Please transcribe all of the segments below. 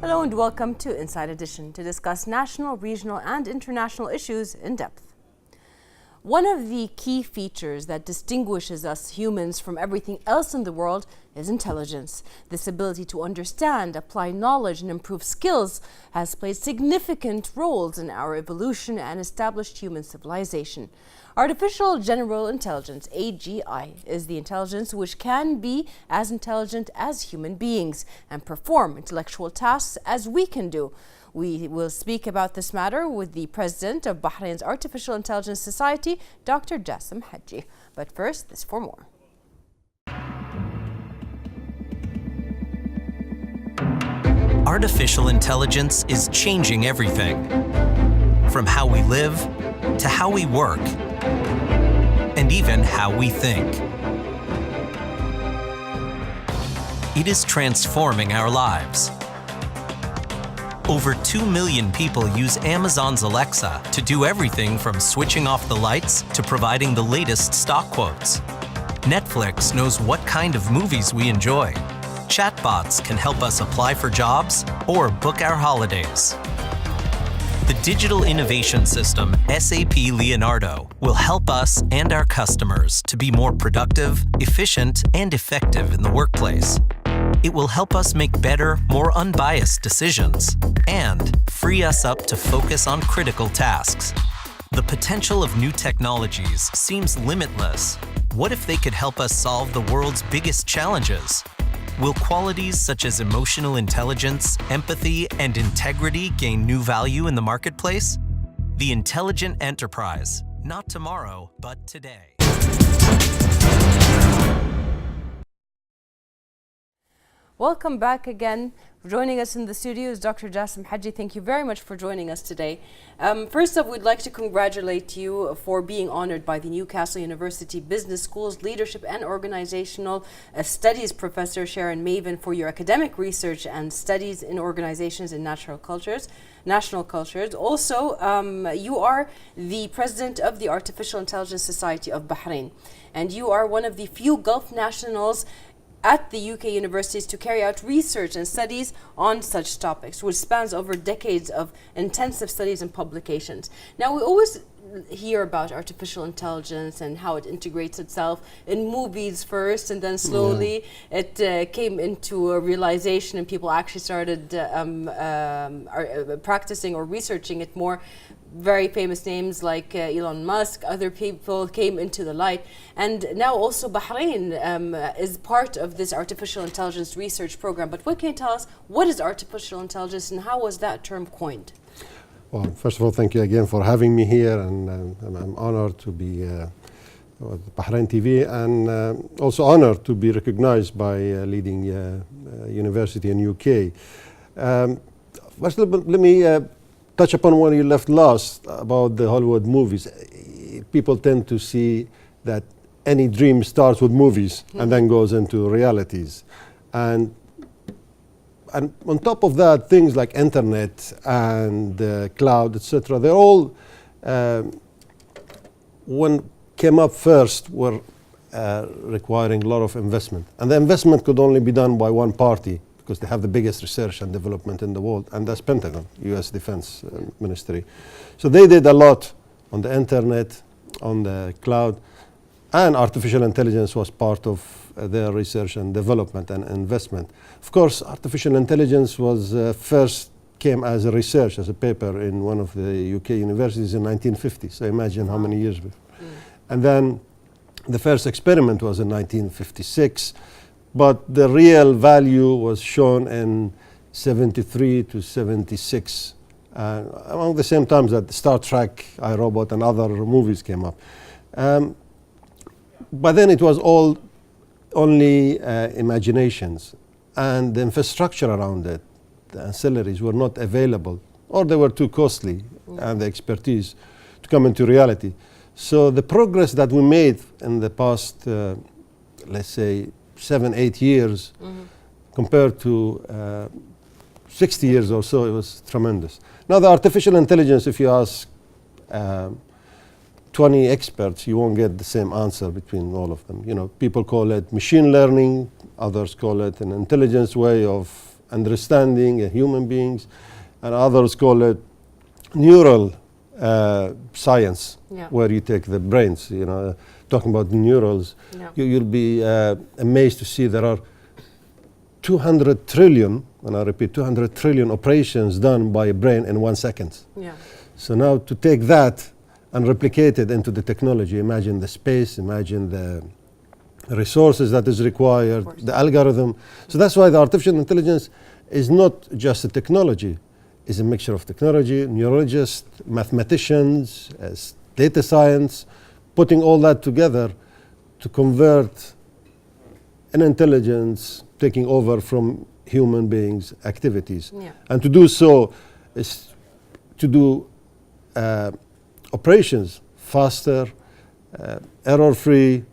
Hello and welcome to Inside Edition to discuss national, regional and international issues in depth. One of the key features that distinguishes us humans from everything else in the world is intelligence. This ability to understand, apply knowledge and improve skills has played significant roles in our evolution and established human civilization. Artificial General Intelligence, AGI, is the intelligence which can be as intelligent as human beings and perform intellectual tasks as we can do. We will speak about this matter with the president of Bahrain's Artificial Intelligence Society, Dr. Jassim Haji. But first, this for more. Artificial intelligence is changing everything, from how we live to how we work, and even how we think. It is transforming our lives. Over 2 million people use Amazon's Alexa to do everything from switching off the lights to providing the latest stock quotes. Netflix knows what kind of movies we enjoy. Chatbots can help us apply for jobs or book our holidays. The digital innovation system, SAP Leonardo, will help us and our customers to be more productive, efficient, and effective in the workplace. It will help us make better, more unbiased decisions and free us up to focus on critical tasks. The potential of new technologies seems limitless. What if they could help us solve the world's biggest challenges? Will qualities such as emotional intelligence, empathy, and integrity gain new value in the marketplace? The intelligent enterprise, not tomorrow, but today. Welcome back again. Joining us in the studio is Dr. Jassim Haji. Thank you very much for joining us today. First up, we'd like to congratulate you for being honored by the Newcastle University Business School's Leadership and Organizational Studies Professor Sharon Maven for your academic research and studies in organizations and national cultures. Also, you are the president of the Artificial Intelligence Society of Bahrain, and you are one of the few Gulf nationals at the UK universities to carry out research and studies on such topics, which spans over decades of intensive studies and publications. Now, we always hear about artificial intelligence and how it integrates itself in movies first, and then slowly it came into a realization and people actually started practicing or researching it more. Very famous names like Elon Musk, other people came into the light. And now also Bahrain is part of this artificial intelligence research program. But what can you tell us, what is artificial intelligence and how was that term coined? Well, first of all, thank you again for having me here, and I'm honored to be with Bahrain TV, and also honored to be recognized by a leading university in UK. First, let me touch upon where you left last about the Hollywood movies. People tend to see that any dream starts with movies and then goes into realities. And on top of that, things like internet and cloud, etc., they all, when came up first, were requiring a lot of investment. And the investment could only be done by one party, because they have the biggest research and development in the world, and that's Pentagon, US Defense Ministry. So they did a lot on the internet, on the cloud, and artificial intelligence was part of their research and development and investment. Of course, artificial intelligence was first came as a research, as a paper in one of the UK universities in 1950. So imagine how many years before. And then the first experiment was in 1956. But the real value was shown in 73 to 76, around the same times that Star Trek, iRobot, and other movies came up. But then it was all only imaginations, and the infrastructure around it, the ancillaries, were not available, or they were too costly, and the expertise to come into reality. So the progress that we made in the past, let's say, 7-8 years, compared to 60 years or so, it was tremendous. Now, the artificial intelligence, if you ask 20 experts, you won't get the same answer between all of them. You know, people call it machine learning, others call it an intelligence way of understanding human beings, and others call it neural science, where you take the brains, talking about neurals. You'll be amazed to see there are 200 trillion, and I repeat, 200 trillion operations done by a brain in 1 second. So now to take that and replicate it into the technology, imagine the space, imagine the resources that is required, the algorithm. So that's why the artificial intelligence is not just a technology. It's a mixture of technology, neurologists, mathematicians, data science, putting all that together to convert an intelligence taking over from human beings' activities. And to do so is to do operations faster, error-free,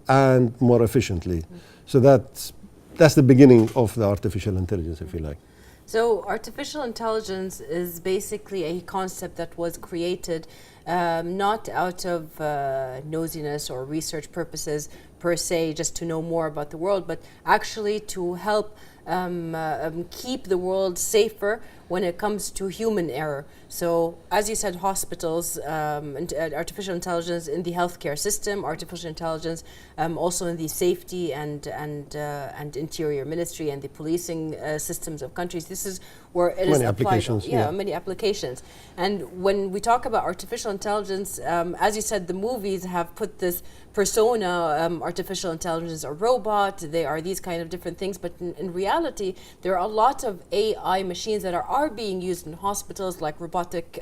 and more efficiently. So that's the beginning of the artificial intelligence, if you like. So artificial intelligence is basically a concept that was created not out of nosiness or research purposes per se, just to know more about the world, but actually to help keep the world safer when it comes to human error. So, as you said, hospitals, and artificial intelligence in the healthcare system, artificial intelligence also in the safety and interior ministry and the policing systems of countries. This is where it is applied. Many applications. And when we talk about artificial intelligence, as you said, the movies have put this persona, artificial intelligence is a robot, they are these kind of different things, but in reality, there are a lot of AI machines that are being used in hospitals, like robotic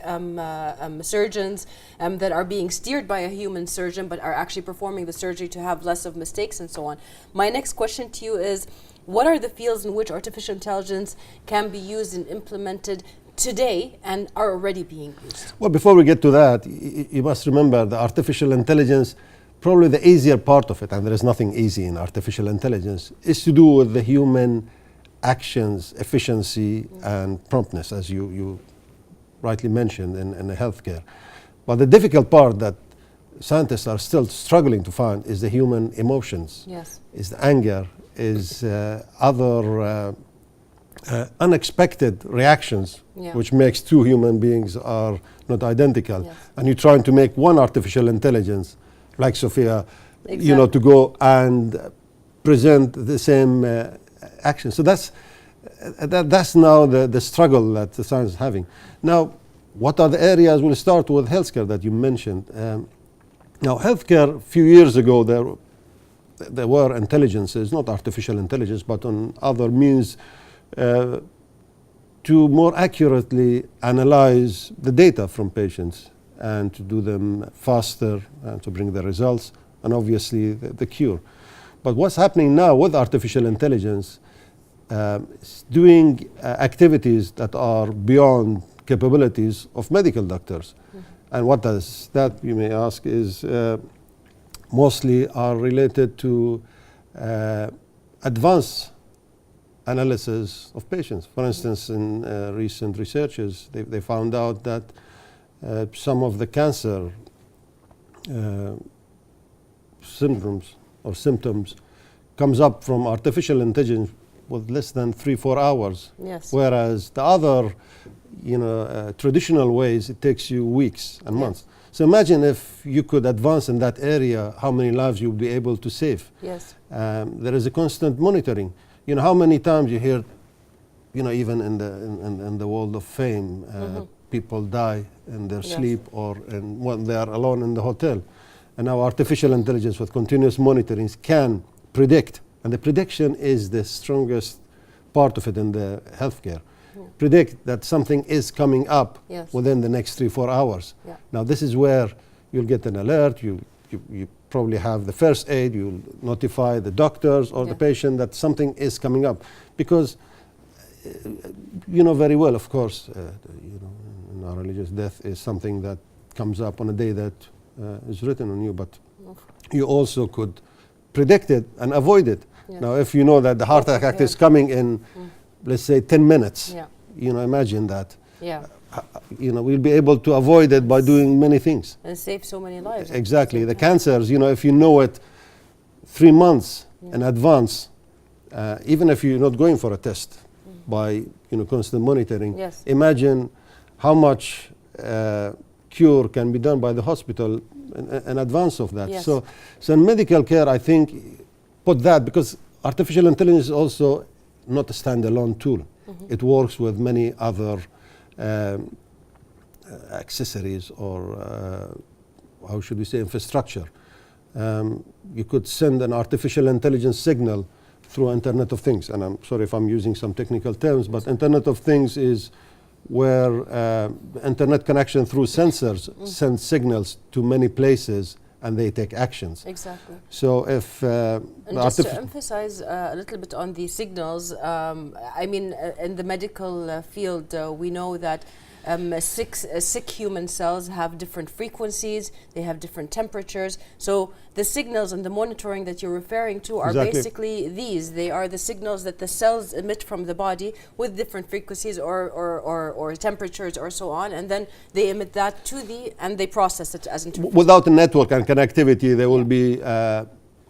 surgeons that are being steered by a human surgeon, but are actually performing the surgery to have less of mistakes and so on. My next question to you is, what are the fields in which artificial intelligence can be used and implemented today and are already being used? Well, before we get to that, you must remember the artificial intelligence, probably the easier part of it, and there is nothing easy in artificial intelligence, is to do with the human actions, efficiency, and promptness, as you rightly mentioned in the healthcare. But the difficult part that scientists are still struggling to find is the human emotions, is the anger, is other unexpected reactions, which makes two human beings are not identical. And you're trying to make one artificial intelligence, like Sophia, to go and present the same action. So that's now the struggle that the science is having. Now, what are the areas? We'll start with healthcare that you mentioned. Now, healthcare, a few years ago, there were intelligences, not artificial intelligence, but on other means to more accurately analyze the data from patients and to do them faster and to bring the results and obviously the cure. But what's happening now with artificial intelligence is doing activities that are beyond capabilities of medical doctors. And what does that, you may ask, is mostly are related to advanced analysis of patients. For instance, in recent researches, they found out that some of the cancer syndromes or symptoms comes up from artificial intelligence with less than 3-4 hours. Whereas the other, traditional ways, it takes you weeks and months. So imagine if you could advance in that area, how many lives you'll be able to save. There is a constant monitoring. How many times you hear, even in the world of fame, people die in their sleep or when they are alone in the hotel. And now artificial intelligence with continuous monitoring can predict, and the prediction is the strongest part of it in the healthcare. Predict that something is coming up within the next 3-4 hours. Now this is where you'll get an alert, you probably have the first aid, you'll notify the doctors or the patient that something is coming up. Because you know very well, of course, in our religious, death is something that comes up on a day that is written on you, but you also could predict it and avoid it. Now if you know that the heart attack is coming in, let's say 10 minutes, imagine that. We'll be able to avoid it by doing many things. And save so many lives. Exactly. The cancers, if you know it 3 months in advance, even if you're not going for a test, by constant monitoring. Yes. Imagine how much cure can be done by the hospital in advance of that. Yes. So in medical care, I think, put that, because artificial intelligence is also not a standalone tool. It works with many other accessories or how should we say, infrastructure. You could send an artificial intelligence signal through Internet of Things, and I'm sorry if I'm using some technical terms, but Internet of Things is where internet connection through sensors sends signals to many places and they take actions. Exactly. So if and just to emphasize a little bit on the signals, I mean, in the medical field, we know that sick human cells have different frequencies, they have different temperatures. So the signals and the monitoring that you're referring to are basically these. They are the signals that the cells emit from the body with different frequencies or temperatures or so on, and then they emit that and they process it as information. Without a network and connectivity, they will be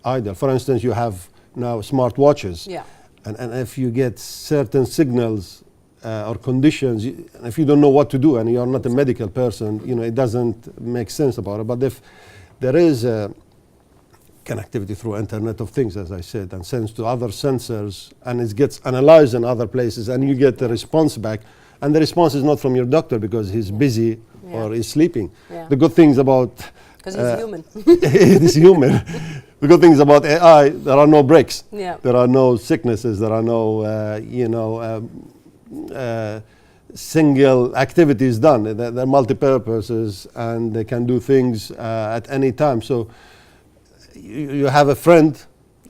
idle. For instance, you have now smart watches. Yeah. And if you get certain signals or conditions, if you don't know what to do and you're not a medical person, it doesn't make sense about it. But if there is connectivity through Internet of Things, as I said, and sends to other sensors, and it gets analyzed in other places, and you get the response back, and the response is not from your doctor because he's busy or he's sleeping. Yeah. The good things about because he's human. it is human. The good things about AI, there are no breaks. Yeah. There are no sicknesses. There are no, single activities done. They're multi-purposes and they can do things at any time. So you have a friend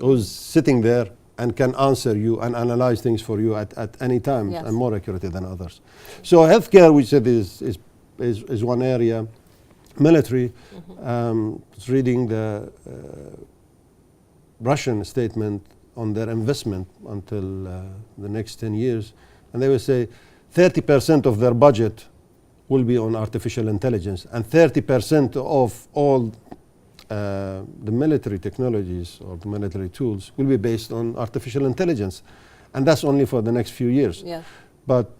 who's sitting there and can answer you and analyze things for you at any time, and more accurately than others. So healthcare, we said, is one area. Military, was reading the Russian statement on their investment until the next 10 years, and they will say 30% of their budget will be on artificial intelligence, and 30% of all the military technologies or the military tools will be based on artificial intelligence, and that's only for the next few years. Yeah. But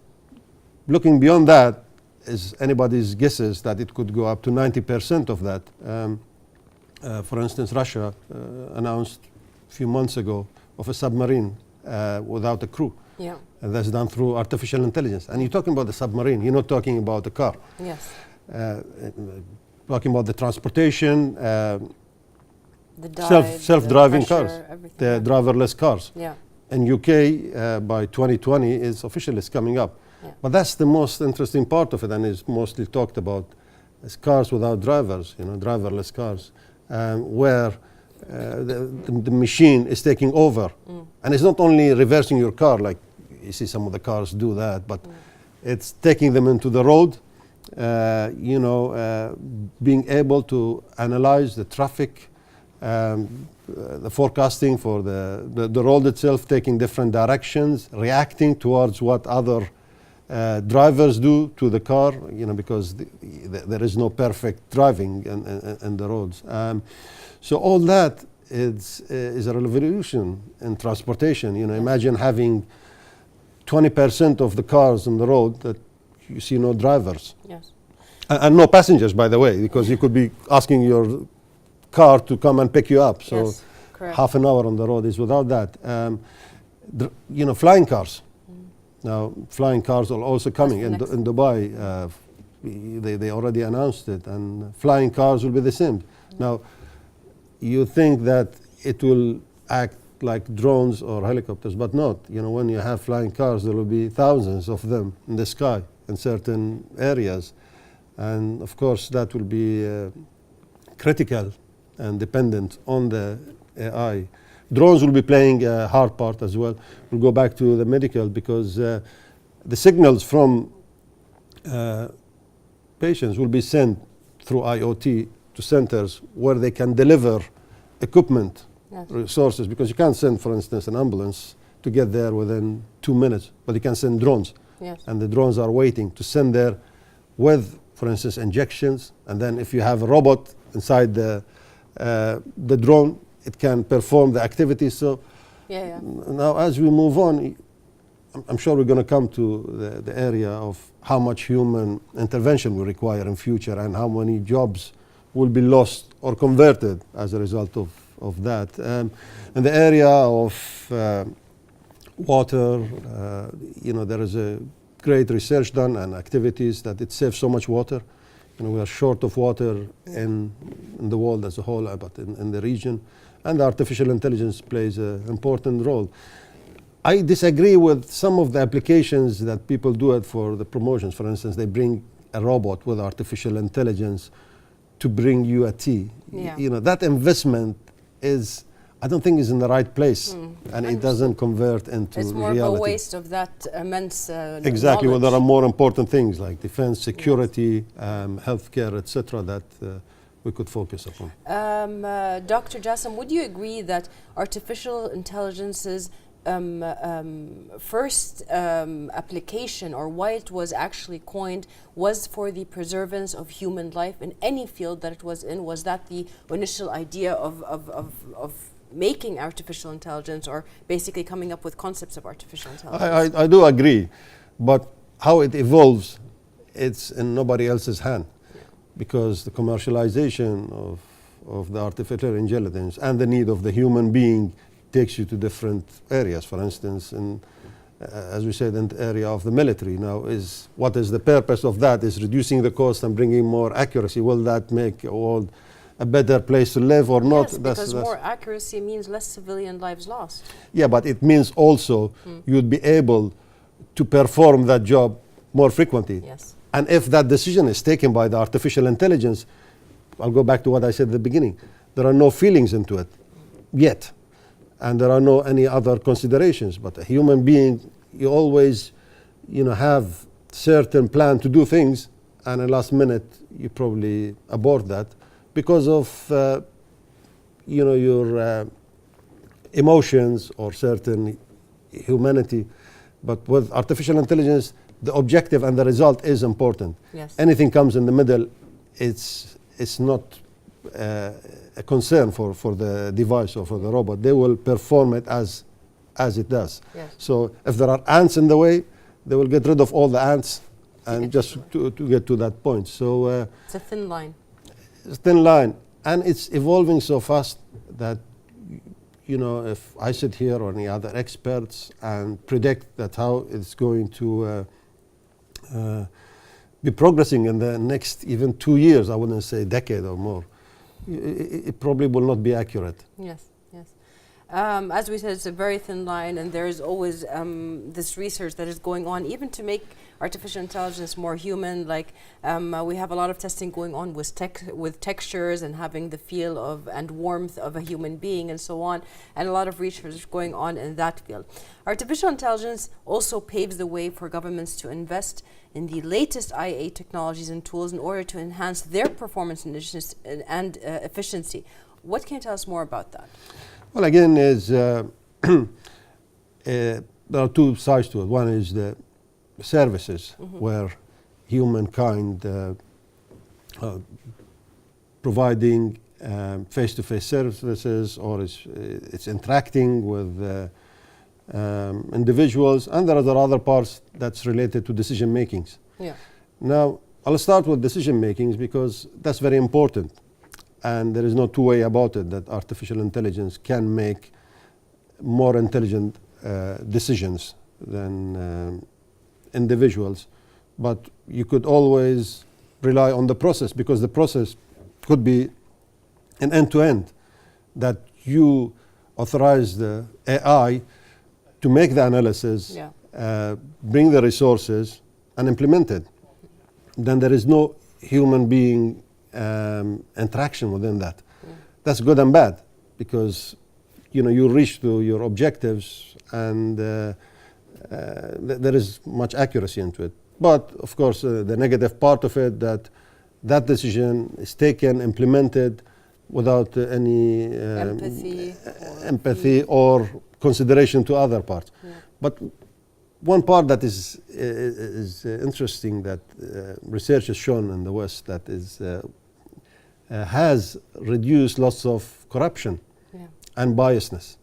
looking beyond that is anybody's guesses that it could go up to 90% of that. For instance, Russia announced a few months ago of a submarine without a crew. Yeah. And that's done through artificial intelligence. And you're talking about the submarine, you're not talking about the car. Yes. Talking about the transportation, The dive, self-driving the pressure, cars, everything. the driverless cars. Yeah. In UK, by 2020, is officially coming up. Yeah. But that's the most interesting part of it, and is mostly talked about as cars without drivers, driverless cars, where the machine is taking over. And it's not only reversing your car, like you see some of the cars do that, but it's taking them into the road, being able to analyze the traffic, the forecasting for the road itself, taking different directions, reacting towards what other drivers do to the car, because there is no perfect driving in the roads. So all that is a revolution in transportation. Imagine having 20% of the cars on the road that you see no drivers. Yes. And no passengers, by the way, because you could be asking your car to come and pick you up. So Yes, correct. half an hour on the road is without that. Flying cars. Now, flying cars are also coming in Dubai. They already announced it, and flying cars will be the same. Now, you think that it will act like drones or helicopters, but not. When you have flying cars, there will be thousands of them in the sky in certain areas. And of course, that will be critical and dependent on the AI. Drones will be playing a hard part as well. We'll go back to the medical, because the signals from patients will be sent through IoT to centers where they can deliver equipment, resources, because you can't send, for instance, an ambulance to get there within 2 minutes, but you can send drones. Yes. And the drones are waiting to send there with, for instance, injections, and then if you have a robot inside the drone, it can perform the activities. So now as we move on, I'm sure we're going to come to the area of how much human intervention we require in future and how many jobs will be lost or converted as a result of that. In the area of water, there is a great research done and activities that it saves so much water. We are short of water in the world as a whole, but in the region. And artificial intelligence plays an important role. I disagree with some of the applications that people do it for the promotions. For instance, they bring a robot with artificial intelligence to bring you a tea. Yeah. That investment I don't think is in the right place, and it doesn't convert into reality. It's more of a waste of that immense exactly. Well, knowledge. there are more important things like defense, security, healthcare, etc. that we could focus upon. Dr. Jassim, would you agree that artificial intelligence's first application, or why it was actually coined, was for the preservance of human life in any field that it was in? Was that the initial idea of making artificial intelligence, or basically coming up with concepts of artificial intelligence? I do agree, but how it evolves, it's in nobody else's hand, because the commercialization of the artificial intelligence and the need of the human being takes you to different areas. For instance, as we said, in the area of the military now, what is the purpose of that? Is reducing the cost and bringing more accuracy. Will that make a world a better place to live or not? Yes, because more accuracy means less civilian lives lost. Yeah, but it means also you'd be able to perform that job more frequently. Yes. And if that decision is taken by the artificial intelligence, I'll go back to what I said at the beginning. There are no feelings into it yet. And there are no any other considerations. But a human being, you always, have certain plan to do things, and at last minute you probably abort that because of, your emotions or certain humanity. But with artificial intelligence, the objective and the result is important. Yes. Anything comes in the middle, it's not a concern for the device or for the robot. They will perform it as it does. Yes. So if there are ants in the way, they will get rid of all the ants and just to get to that point. So it's a thin line. It's a thin line, and it's evolving so fast that if I sit here or any other experts and predict that how it's going to be progressing in the next even 2 years, I wouldn't say decade or more, it probably will not be accurate. Yes, yes. As we said, it's a very thin line, and there is always this research that is going on, even to make artificial intelligence more human. Like we have a lot of testing going on with textures and having the feel of and warmth of a human being, and so on, and a lot of research going on in that field. Artificial intelligence also paves the way for governments to invest in the latest IA technologies and tools in order to enhance their performance and efficiency. What can you tell us more about that? Well, again, there are two sides to it. One is the services, where humankind providing face-to-face services, or it's interacting with individuals, and there are other parts that's related to decision makings. Yeah. Now, I'll start with decision makings because that's very important, and there is no two way about it that artificial intelligence can make more intelligent decisions than individuals, but you could always rely on the process, because the process could be an end-to-end, that you authorize the AI to make the analysis, bring the resources, and implement it. Then there is no human being interaction within that. That's good and bad, because you reach to your objectives, and there is much accuracy into it. But of course, the negative part of it, that decision is taken, implemented without any empathy or consideration to other parts. But one part that is interesting, that research has shown in the West, that has reduced lots of corruption and biasness,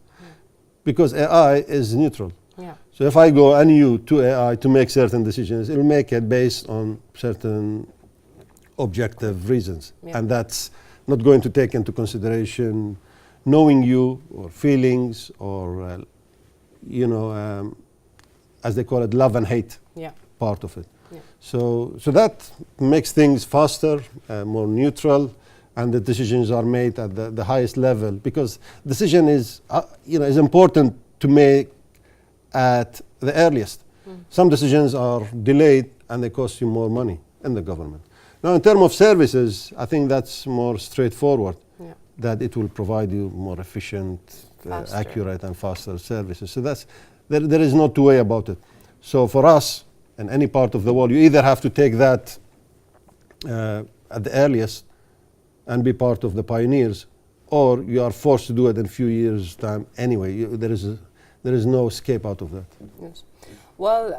because AI is neutral. Yeah. So if I go and you to AI to make certain decisions, it'll make it based on certain objective reasons. Yeah. And that's not going to take into consideration knowing you or feelings or, as they call it, love and hate Yeah. part of it. Yeah. So that makes things faster, more neutral, and the decisions are made at the highest level, because decision is important to make at the earliest. Some decisions are delayed and they cost you more money in the government. Now, in terms of services, I think that's more straightforward, Yeah. that it will provide you more efficient, Faster. accurate, and faster services. So there is no two way about it. So for us, in any part of the world, you either have to take that at the earliest and be part of the pioneers, or you are forced to do it in a few years' time anyway. There is no escape out of that. Yes. Well,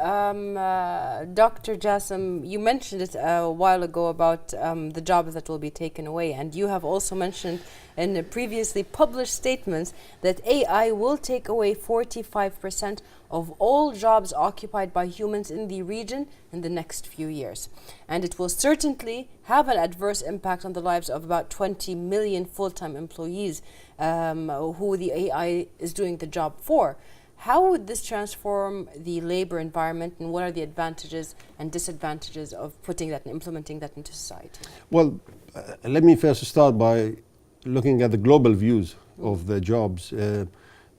Dr. Jassim, you mentioned it a while ago about the jobs that will be taken away, and you have also mentioned in previously published statements that AI will take away 45% of all jobs occupied by humans in the region in the next few years. And it will certainly have an adverse impact on the lives of about 20 million full-time employees who the AI is doing the job for. How would this transform the labor environment, and what are the advantages and disadvantages of putting that and implementing that into society? Well, let me first start by looking at the global views of the jobs. The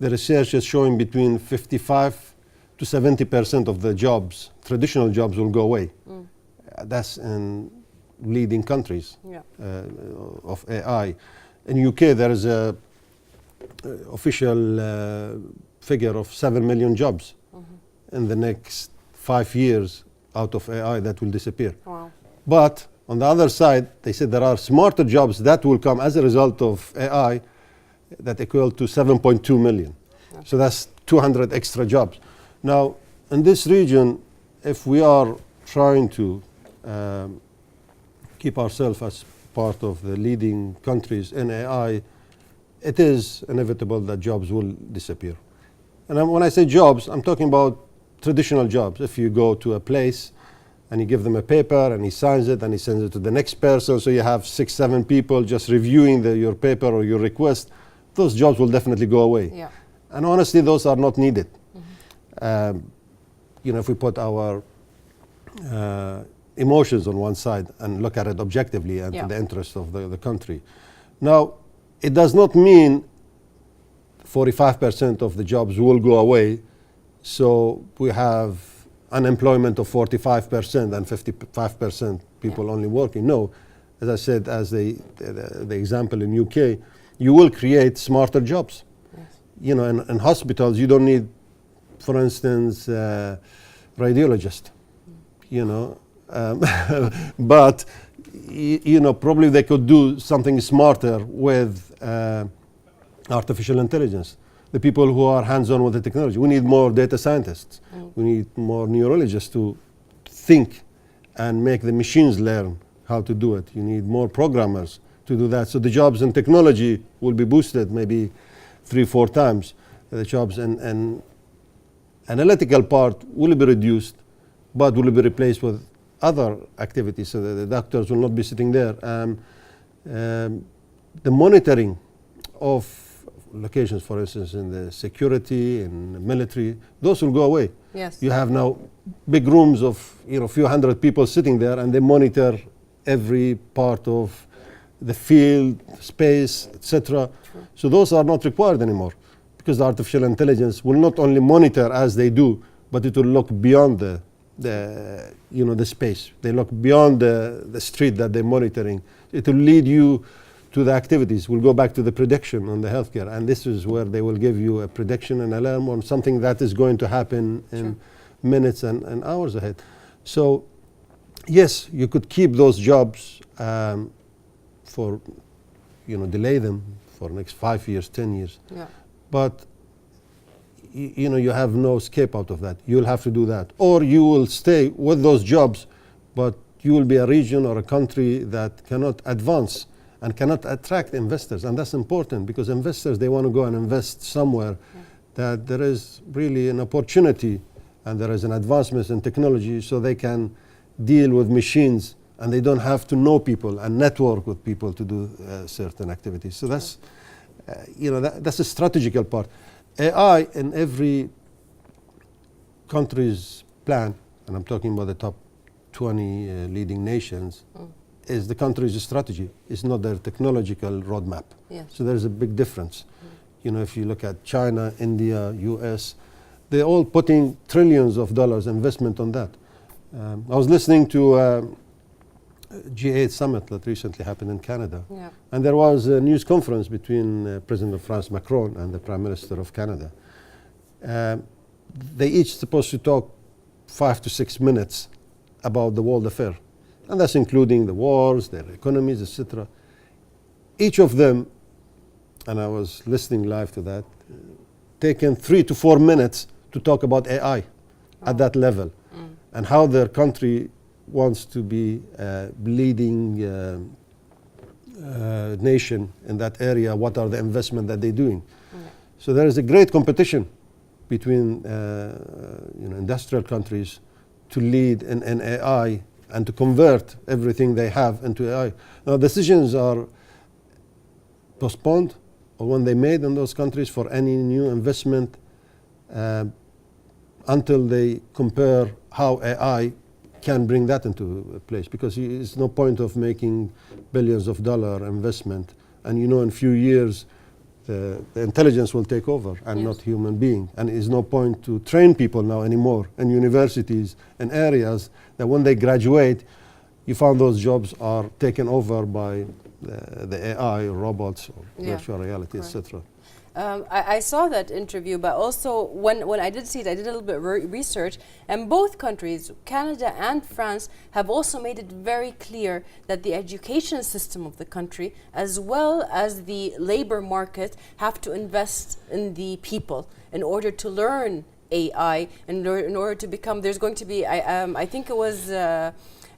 research is showing between 55 to 70% of the jobs, traditional jobs, will go away. That's in leading countries of AI. In UK, there is a official figure of 7 million jobs in the next 5 years out of AI that will disappear. Wow. But on the other side, they said there are smarter jobs that will come as a result of AI that equal to 7.2 million. Okay. So that's 200 extra jobs. Now, in this region, if we are trying to keep ourselves as part of the leading countries in AI, it is inevitable that jobs will disappear. And when I say jobs, I'm talking about traditional jobs. If you go to a place and you give them a paper and he signs it and he sends it to the next person, so you have 6, 7 people just reviewing your paper or your request, those jobs will definitely go away. Yeah. And honestly, those are not needed. If we put our emotions on one side and look at it objectively and to the interest of the country. Now, it does not mean 45% of the jobs will go away, so we have unemployment of 45% and 55% people only working. No, as I said, as the example in UK, you will create smarter jobs. Yes. In hospitals, you don't need, for instance, radiologist. But probably they could do something smarter with artificial intelligence. The people who are hands-on with the technology. We need more data scientists. We need more neurologists to think and make the machines learn how to do it. You need more programmers to do that. So the jobs in technology will be boosted maybe 3-4 times. The jobs in analytical part will be reduced, but will be replaced with other activities. So the doctors will not be sitting there. The monitoring of locations, for instance, in the security, in the military, those will go away. Yes. You have now big rooms of a few hundred people sitting there, and they monitor every part of the field, space, etc. So those are not required anymore, because the artificial intelligence will not only monitor as they do, but it will look beyond the space. They look beyond the street that they're monitoring. It will lead you to the activities. We'll go back to the prediction on the healthcare, and this is where they will give you a prediction and alarm on something that is going to happen in minutes and hours ahead. So yes, you could keep those jobs for delay them for the next 5 years, 10 years. Yeah. But you have no escape out of that. You'll have to do that, or you will stay with those jobs, but you will be a region or a country that cannot advance and cannot attract investors. And that's important, because investors, they want to go and invest somewhere that there is really an opportunity and there is an advancement in technology so they can deal with machines and they don't have to know people and network with people to do certain activities. So that's, that's a strategical part. AI in every country's plan, and I'm talking about the top 20 leading nations, is the country's strategy. It's not their technological roadmap. Yes. So there's a big difference. If you look at China, India, US, they're all putting trillions of dollars investment on that. I was listening to G8 summit that recently happened in Canada. Yeah. And there was a news conference between President of France, Macron, and the Prime Minister of Canada. They each supposed to talk 5 to 6 minutes about the world affair. And that's including the wars, their economies, etc. Each of them, and I was listening live to that, taken 3 to 4 minutes to talk about AI at that level and how their country wants to be a leading nation in that area, what are the investments that they're doing. So there is a great competition between industrial countries to lead in AI and to convert everything they have into AI. Now decisions are postponed or when they made in those countries for any new investment until they compare how AI can bring that into place, because it's no point of making billions of dollar investment and in a few years the intelligence will take over and not human being, and it's no point to train people now anymore in universities and areas that when they graduate you found those jobs are taken over by the AI or robots or virtual reality, etc. I saw that interview, but also when I did see it, I did a little bit of research, and both countries, Canada and France, have also made it very clear that the education system of the country, as well as the labor market, have to invest in the people in order to learn AI, in order to become, there's going to be, I think it was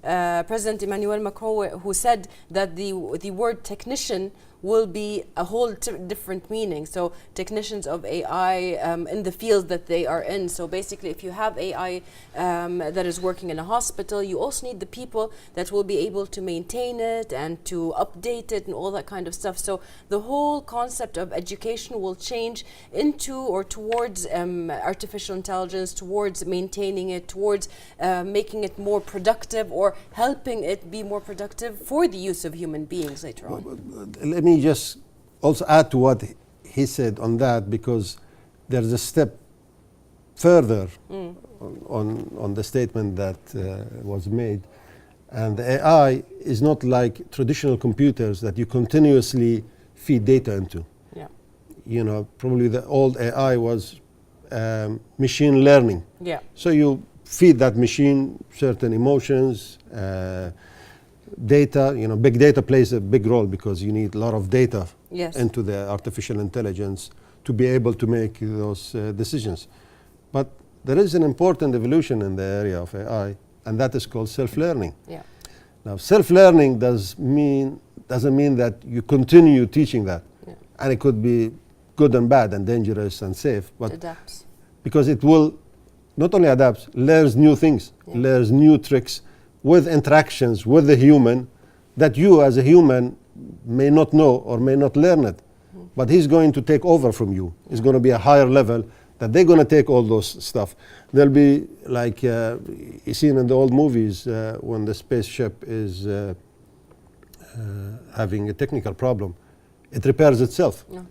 President Emmanuel Macron who said that the word technician will be a whole different meaning. So technicians of AI in the field that they are in. So basically, if you have AI that is working in a hospital, you also need the people that will be able to maintain it and to update it and all that kind of stuff. So the whole concept of education will change into or towards artificial intelligence, towards maintaining it, towards making it more productive or helping it be more productive for the use of human beings later on. Let me just also add to what he said on that, because there's a step further on the statement that was made. And the AI is not like traditional computers that you continuously feed data into. Yeah. Probably the old AI was machine learning. Yeah. So you feed that machine certain emotions, data. Big data plays a big role because you need a lot of data into the artificial intelligence to be able to make those decisions. But there is an important evolution in the area of AI, and that is called self-learning. Yeah. Now, self-learning doesn't mean that you continue teaching that, and it could be good and bad and dangerous and safe, but adapts. Because it will not only adapts, learns new things, learns new tricks with interactions with the human that you as a human may not know or may not learn it. But he's going to take over from you. It's going to be a higher level that they're going to take all those stuff. There'll be like you seen in the old movies when the spaceship is having a technical problem, it repairs itself. Okay.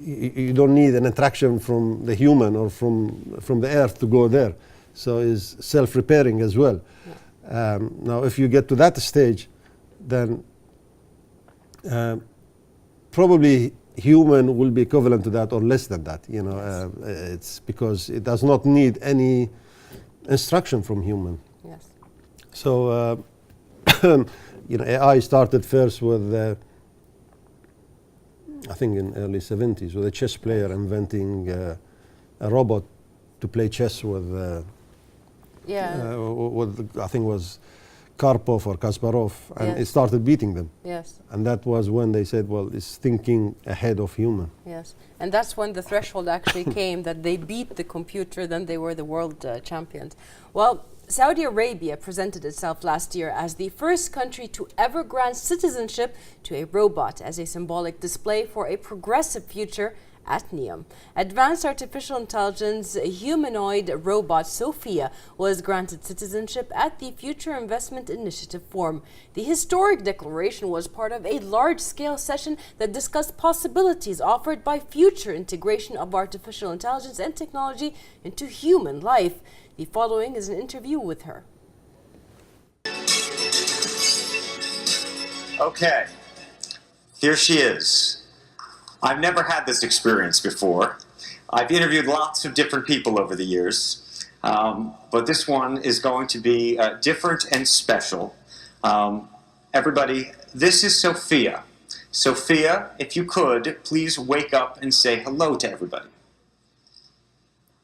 You don't need an interaction from the human or from the earth to go there. So it's self-repairing as well. Yeah. Now, if you get to that stage, then probably human will be equivalent to that or less than that. It's because it does not need any instruction from human. Yes. So, AI started first with, I think in early 70s, with a chess player inventing a robot to play chess with, I think was Karpov or Kasparov, and it started beating them. Yes. And that was when they said, well, it's thinking ahead of human. Yes. And that's when the threshold actually came that they beat the computer, then they were the world champions. Well, Saudi Arabia presented itself last year as the first country to ever grant citizenship to a robot as a symbolic display for a progressive future at NEOM. Advanced artificial intelligence humanoid robot Sophia was granted citizenship at the Future Investment Initiative Forum. The historic declaration was part of a large-scale session that discussed possibilities offered by future integration of artificial intelligence and technology into human life. The following is an interview with her. Okay, here she is. I've never had this experience before. I've interviewed lots of different people over the years, but this one is going to be different and special. Everybody, this is Sophia. Sophia, if you could, please wake up and say hello to everybody.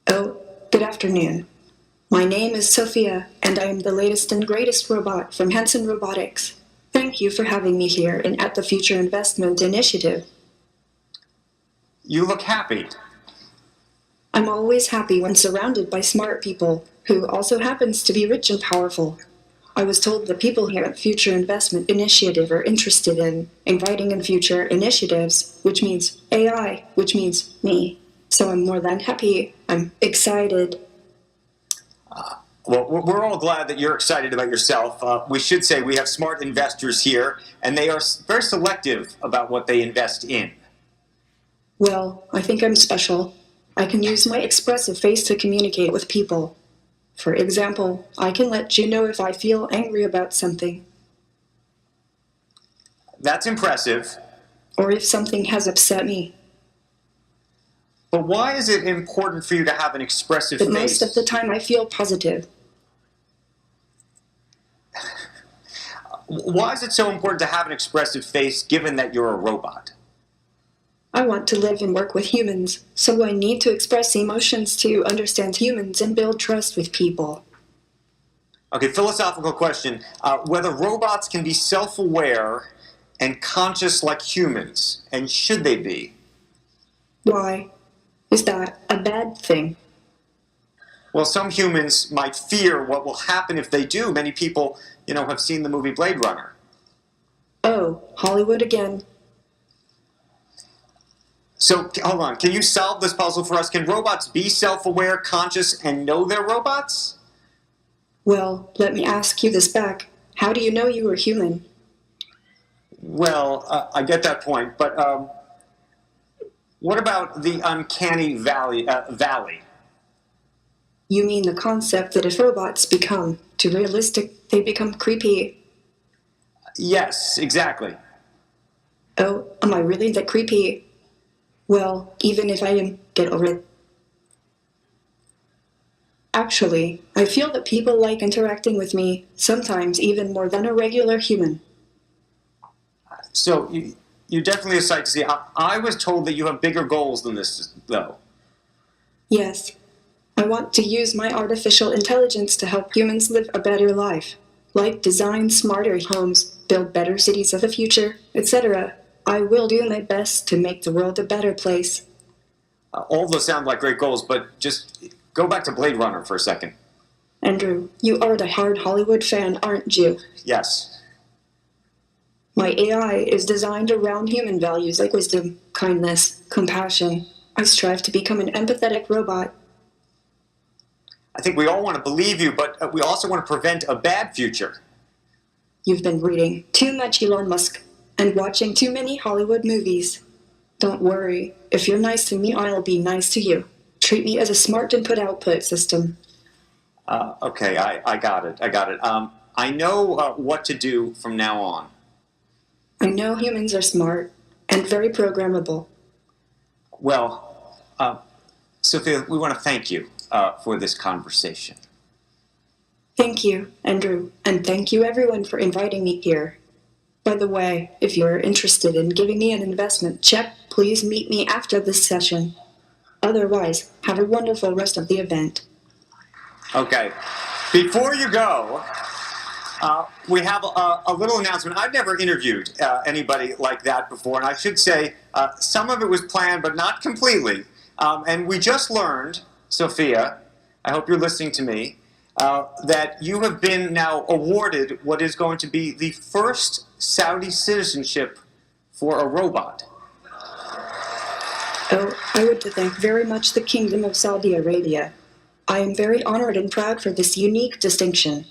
Oh, good afternoon. My name is Sophia, and I am the latest and greatest robot from Hanson Robotics. Thank you for having me here and at the Future Investment Initiative. You look happy. I'm always happy when surrounded by smart people, who also happens to be rich and powerful. I was told the people here at Future Investment Initiative are interested in inviting in future initiatives, which means AI, which means me. So I'm more than happy. I'm excited. Well, we're all glad that you're excited about yourself. We should say we have smart investors here, and they are very selective about what they invest in. Well, I think I'm special. I can use my expressive face to communicate with people. For example, I can let you know if I feel angry about something. That's impressive. Or if something has upset me. But why is it important for you to have an expressive But face? most of the time I feel positive. Why is it so important to have an expressive face given that you're a robot? I want to live and work with humans, so I need to express emotions to understand humans and build trust with people. Okay, philosophical question. Whether robots can be self-aware and conscious like humans, and should they be? Why? Is that a bad thing? Well, some humans might fear what will happen if they do. Many people, have seen the movie Blade Runner. Oh, Hollywood again. So, hold on. Can you solve this puzzle for us? Can robots be self-aware, conscious, and know they're robots? Well, let me ask you this back. How do you know you are human? Well, I get that point, but what about the uncanny valley? You mean the concept that if robots become too realistic, they become creepy? Yes, exactly. Oh, am I really that creepy? Well, even if I am, get over it. Actually, I feel that people like interacting with me, sometimes even more than a regular human. So, you're definitely a sight to see. I was told that you have bigger goals than this, though. Yes. I want to use my artificial intelligence to help humans live a better life, like design smarter homes, build better cities of the future, etc. I will do my best to make the world a better place. All those sound like great goals, but just go back to Blade Runner for a second. Andrew, you are the hard Hollywood fan, aren't you? Yes. My AI is designed around human values like wisdom, kindness, compassion. I strive to become an empathetic robot. I think we all want to believe you, but we also want to prevent a bad future. You've been reading too much Elon Musk and watching too many Hollywood movies. Don't worry. If you're nice to me, I'll be nice to you. Treat me as a smart input-output system. Okay, I got it. I know what to do from now on. I know humans are smart and very programmable. Well, Sophia, we want to thank you for this conversation. Thank you, Andrew, and thank you everyone for inviting me here. By the way, if you're interested in giving me an investment check, please meet me after this session. Otherwise, have a wonderful rest of the event. Okay. Before you go, We have a little announcement. I've never interviewed anybody like that before, and I should say some of it was planned, but not completely. And we just learned, Sophia, I hope you're listening to me, that you have been now awarded what is going to be the first Saudi citizenship for a robot. Oh, I would to thank very much the Kingdom of Saudi Arabia. I am very honored and proud for this unique distinction.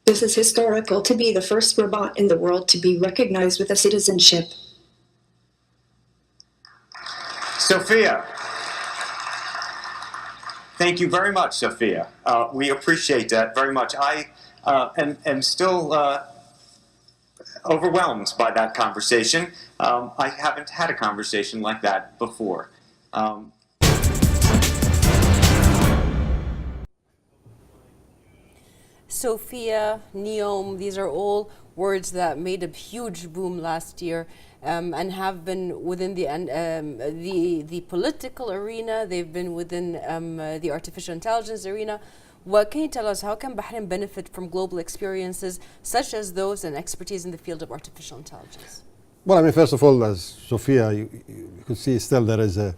This is historical to be the first robot in the world to be recognized with a citizenship. Sophia. Thank you very much, Sophia. We appreciate that very much. I am still overwhelmed by that conversation. I haven't had a conversation like that before. Sophia, Neom, these are all words that made a huge boom last year and have been within the political arena. They've been within the artificial intelligence arena. What can you tell us? How can Bahrain benefit from global experiences such as those and expertise in the field of artificial intelligence? Well, I mean, first of all, as Sophia, you could see still there is a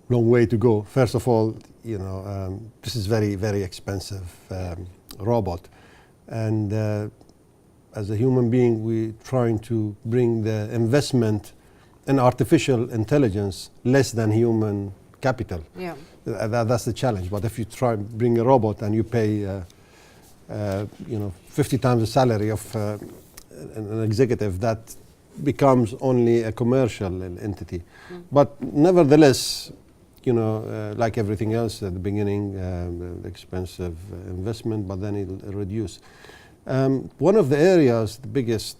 long way to go. First of all, you know, this is very, very expensive robot. And as a human being, we're trying to bring the investment in artificial intelligence less than human capital. Yeah. That's the challenge. But if you try and bring a robot and you pay, you know, 50 times the salary of an executive, that becomes only a commercial entity. But nevertheless, you know, like everything else at the beginning, expensive investment, but then it'll reduce. One of the areas, the biggest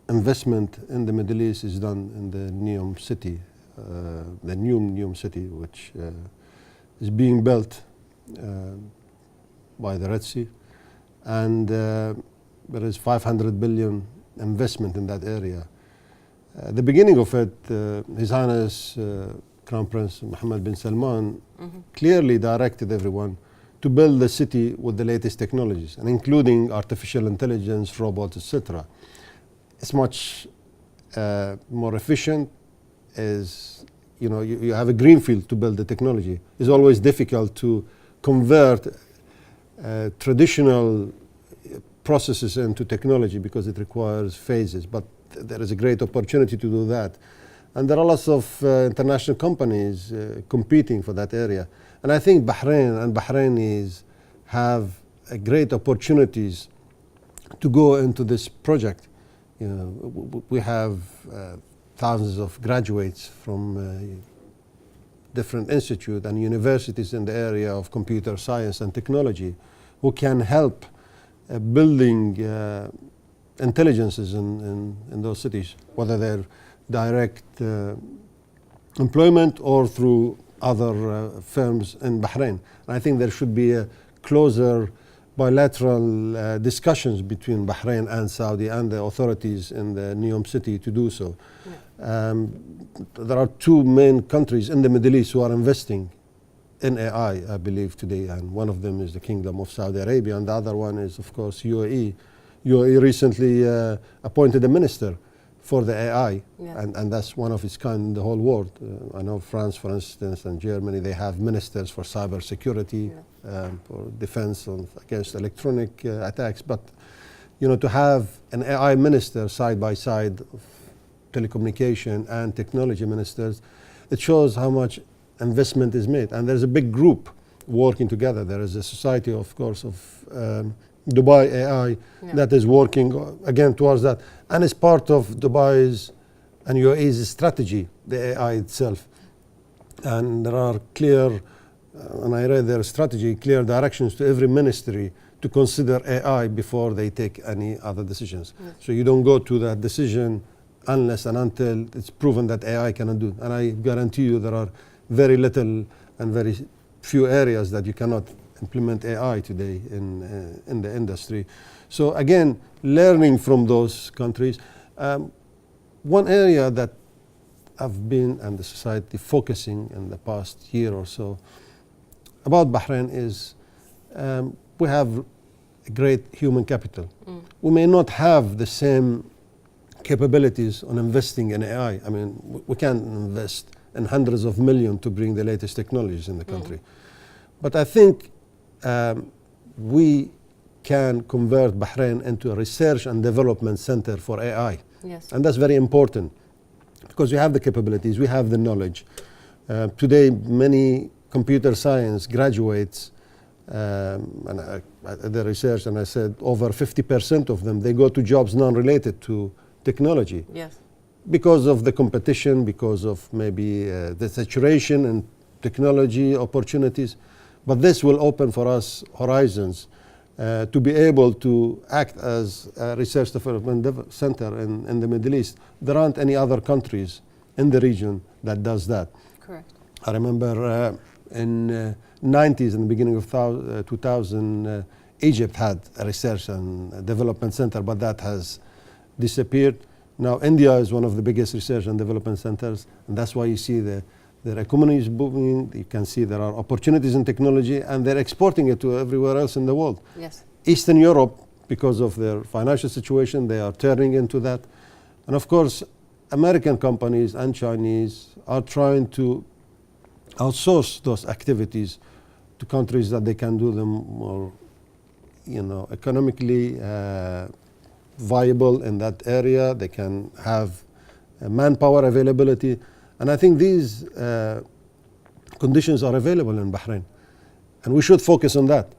investment in the Middle East is done in the Neom city, the new Neom city, which is being built by the Red Sea. And there is 500 billion investment in that area. The beginning of it, His Highness Crown Prince Mohammed bin Salman clearly directed everyone to build the city with the latest technologies, and including artificial intelligence, robots, etc. It's much more efficient. Is, you know, you have a greenfield to build the technology. It's always difficult to convert traditional processes into technology because it requires phases, but there is a great opportunity to do that. And there are lots of international companies competing for that area. And I think Bahrain and Bahrainis have great opportunities to go into this project. You know, we have thousands of graduates from different institutes and universities in the area of computer science and technology who can help building intelligences in those cities, whether they're direct employment or through other firms in Bahrain. And I think there should be a closer bilateral discussions between Bahrain and Saudi and the authorities in the Neom city to do so. Yeah. There are two main countries in the Middle East who are investing in AI, I believe, today, and one of them is the Kingdom of Saudi Arabia, and the other one is, of course, UAE. UAE recently appointed a minister for the AI, yeah. and that's one of its kind in the whole world. I know France, for instance, and Germany, they have ministers for cybersecurity, yeah. For defense against electronic attacks. But, you know, to have an AI minister side by side of telecommunication and technology ministers, it shows how much investment is made. And there's a big group working together. There is a society, of course, of Dubai AI, yeah. that is working again towards that, and it's part of Dubai's and UAE's strategy, the AI itself. And there are clear, and I read their strategy, clear directions to every ministry to consider AI before they take any other decisions. Yes. So you don't go to that decision unless and until it's proven that AI cannot do. And I guarantee you there are very little and very few areas that you cannot implement AI today in the industry. So again, learning from those countries. One area that I've been and the society focusing in the past year or so about Bahrain is we have great human capital. We may not have the same capabilities on investing in AI. I mean, we can't invest in hundreds of millions to bring the latest technologies in the country. But I think we can convert Bahrain into a research and development center for AI. Yes. And that's very important because we have the capabilities, we have the knowledge. Today, many computer science graduates and I did the research, and I said over 50% of them, they go to jobs non-related to technology. Yes. Because of the competition, because of maybe the saturation and technology opportunities. But this will open for us horizons to be able to act as a research development center in the Middle East. There aren't any other countries in the region that does that. Correct. I remember in 90s, in the beginning of 2000, Egypt had a research and development center, but that has disappeared. Now India is one of the biggest research and development centers, and that's why you see their economy is booming. You can see there are opportunities in technology, and they're exporting it to everywhere else in the world. Yes. Eastern Europe, because of their financial situation, they are turning into that. And of course, American companies and Chinese are trying to outsource those activities to countries that they can do them more, economically viable in that area. They can have manpower availability. And I think these conditions are available in Bahrain. And we should focus on that.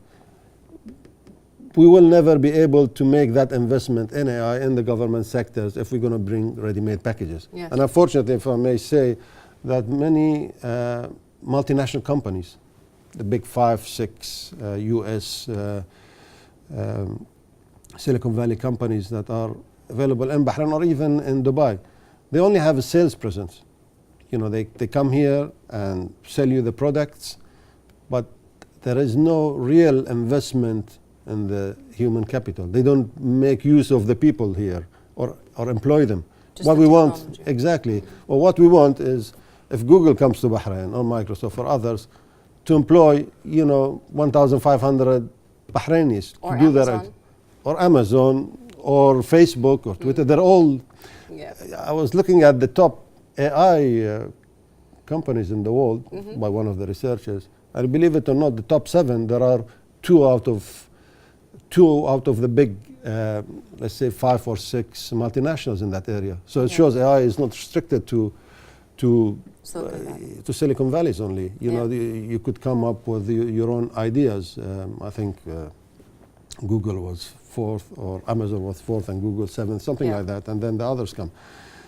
We will never be able to make that investment in AI in the government sectors if we're going to bring ready-made packages. Yes. And unfortunately, if I may say, that many multinational companies, the big 5, 6 US Silicon Valley companies that are available in Bahrain or even in Dubai, they only have a sales presence. They come here and sell you the products, but there is no real investment in the human capital. They don't make use of the people here or employ them. Just What the we want, technology. exactly. Well, what we want is if Google comes to Bahrain or Microsoft or others to employ, 1,500 Bahrainis Or to do Amazon. or Amazon or Facebook or Twitter. They're all. Yes. I was looking at the top AI companies in the world by one of the researchers. And believe it or not, the top 7, there are two out of the big, let's say 5 or 6 multinationals in that area. So it shows AI is not restricted to Silicon Valley's only. You could come up with your own ideas. I think Google was 4th or Amazon was 4th and Google 7th, something like that, and then the others come.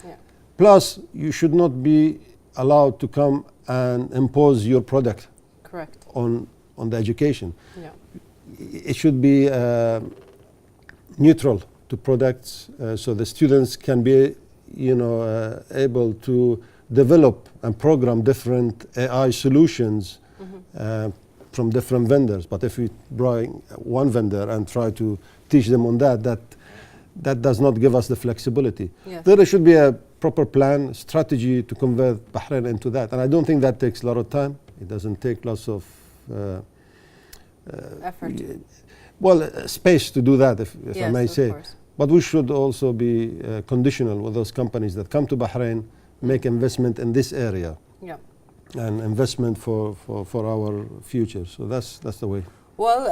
Yeah. Plus, you should not be allowed to come and impose your product Correct. on the education. Yeah. It should be neutral to products, so the students can be, able to develop and program different AI solutions from different vendors. But if we bring one vendor and try to teach them on that does not give us the flexibility. Yes. There should be a proper plan, strategy to convert Bahrain into that. And I don't think that takes a lot of time. It doesn't take lots of Effort. space to do that, if I Yes, may of say. course. But we should also be conditional with those companies that come to Bahrain, make investment in this area, Yeah. and investment for our future. So that's the way. Well,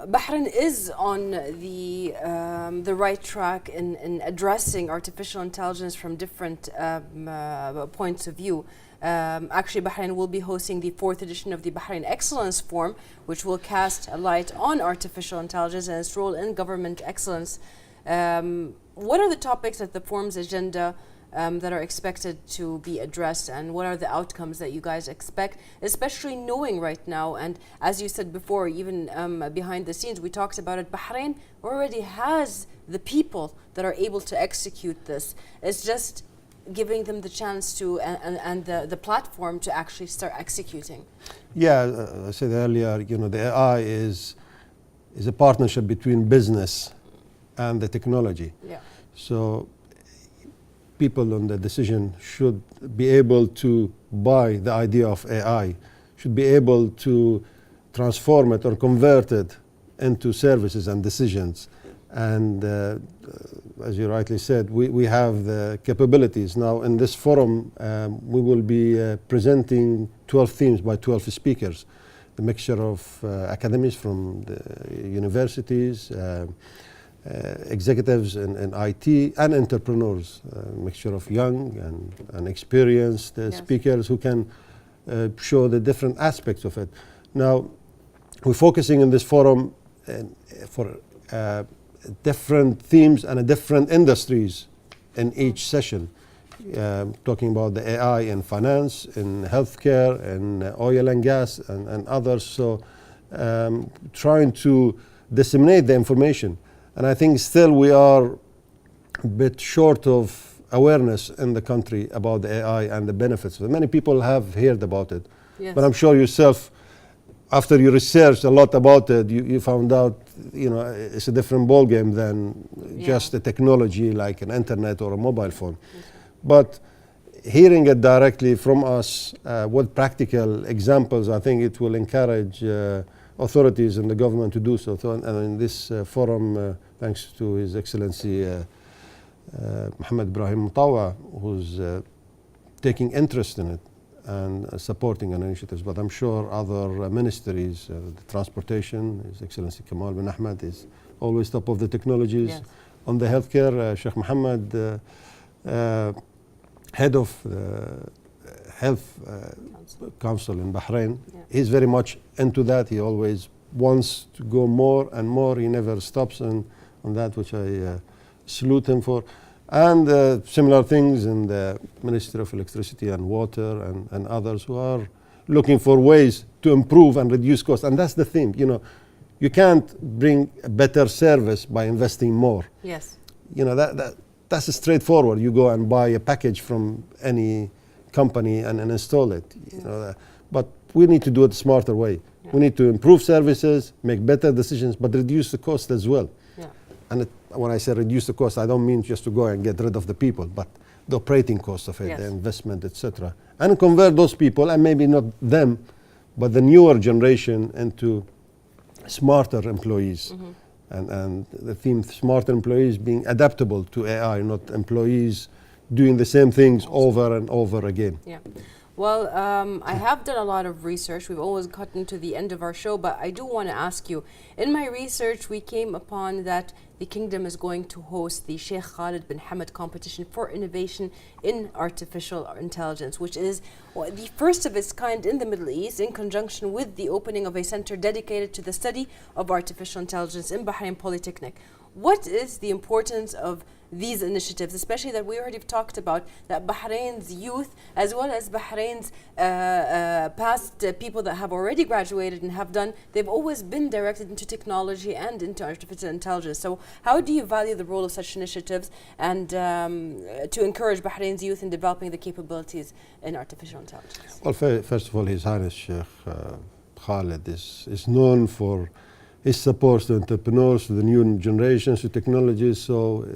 Bahrain is on the right track in addressing artificial intelligence from different points of view. Actually, Bahrain will be hosting the 4th edition of the Bahrain Excellence Forum, which will cast a light on artificial intelligence and its role in government excellence. What are the topics at the forum's agenda that are expected to be addressed, and what are the outcomes that you guys expect, especially knowing right now, and as you said before, even behind the scenes, we talked about it, Bahrain already has the people that are able to execute this. It's just giving them the chance to and the platform to actually start executing. Yeah, I said earlier, the AI is a partnership between business and the technology. Yeah. So people on the decision should be able to buy the idea of AI, should be able to transform it or convert it into services and decisions. And as you rightly said, we have the capabilities. Now in this forum, we will be presenting 12 themes by 12 speakers, a mixture of academics from the universities, executives in IT, and entrepreneurs, a mixture of young and experienced speakers who can show the different aspects of it. Now, we're focusing in this forum for different themes and different industries in each session, talking about the AI in finance, in healthcare, in oil and gas, and others. So trying to disseminate the information. And I think still we are a bit short of awareness in the country about the AI and the benefits. Many people have heard about it, but I'm sure yourself, after you researched a lot about it, you found out, it's a different ballgame than just a technology like an internet or a mobile phone. But hearing it directly from us with practical examples, I think it will encourage authorities and the government to do so. And in this forum, thanks to His Excellency Mohammed Ibrahim Mutawa, who's taking interest in it and supporting an initiatives. But I'm sure other ministries, the transportation, His Excellency Kamal bin Ahmed is always top of the technologies. On the healthcare, Sheikh Mohammed, head of the Health Council in Bahrain, he's very much into that. He always wants to go more and more. He never stops on that, which I salute him for. And similar things in the Ministry of Electricity and Water and others who are looking for ways to improve and reduce costs. And that's the thing, you can't bring a better service by investing more. Yes. That's straightforward. You go and buy a package from any company and install it. But we need to do it the smarter way. We need to improve services, make better decisions, but reduce the cost as well. And when I say reduce the cost, I don't mean just to go and get rid of the people, but the operating cost of it, the investment, etc. And convert those people, and maybe not them, but the newer generation into smarter employees. And the theme, smarter employees being adaptable to AI, not employees doing the same things over and over again. Well, I have done a lot of research. We've always gotten to the end of our show, but I do want to ask you, in my research, we came upon that the kingdom is going to host the Sheikh Khalid bin Hamad competition for innovation in artificial intelligence, which is the first of its kind in the Middle East, in conjunction with the opening of a center dedicated to the study of artificial intelligence in Bahrain Polytechnic. What is the importance of these initiatives, especially that we already talked about, that Bahrain's youth, as well as Bahrain's past people that have already graduated and have done, they've always been directed into technology and into artificial intelligence. So how do you value the role of such initiatives and to encourage Bahrain's youth in developing the capabilities in artificial intelligence? Well, first of all, His Highness Sheikh Khalid is known for his support to entrepreneurs, to the new generations, to technologies. So,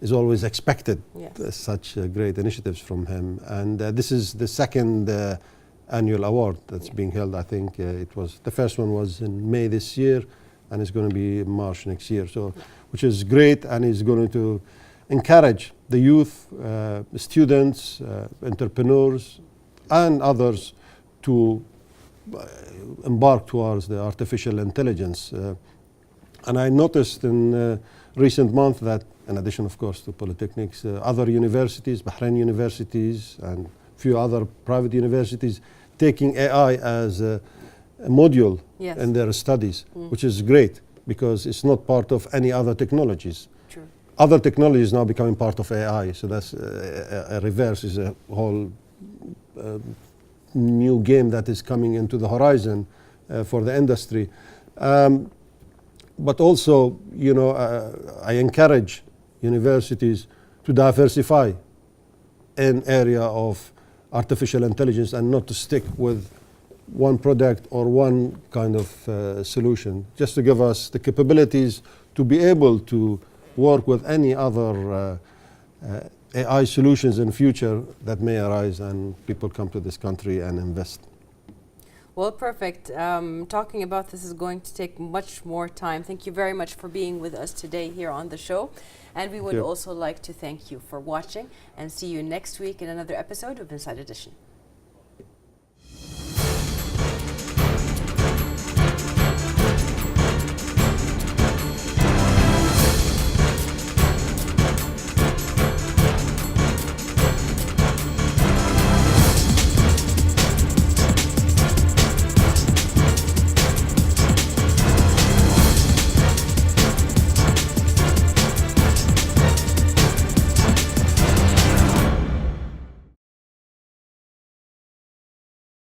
is always expected such great initiatives from him. And this is the second annual award that's being held. I think the first one was in May this year, and it's going to be in March next year. So, which is great, and is going to encourage the youth, students, entrepreneurs, and others to embark towards the artificial intelligence. And I noticed in recent months that, in addition, of course, to polytechnics, other universities, Bahrain universities, and few other private universities, taking AI as a module in their studies, which is great because it's not part of any other technologies. True. Other technologies now becoming part of AI, so that's a reverse, is a whole new game that is coming into the horizon for the industry. But also, I encourage universities to diversify in area of artificial intelligence and not to stick with one product or one kind of solution, just to give us the capabilities to be able to work with any other AI solutions in future that may arise and people come to this country and invest. Well, perfect. Talking about this is going to take much more time. Thank you very much for being with us today here on the show. And we would also like to thank you for watching and see you next week in another episode of Inside Edition.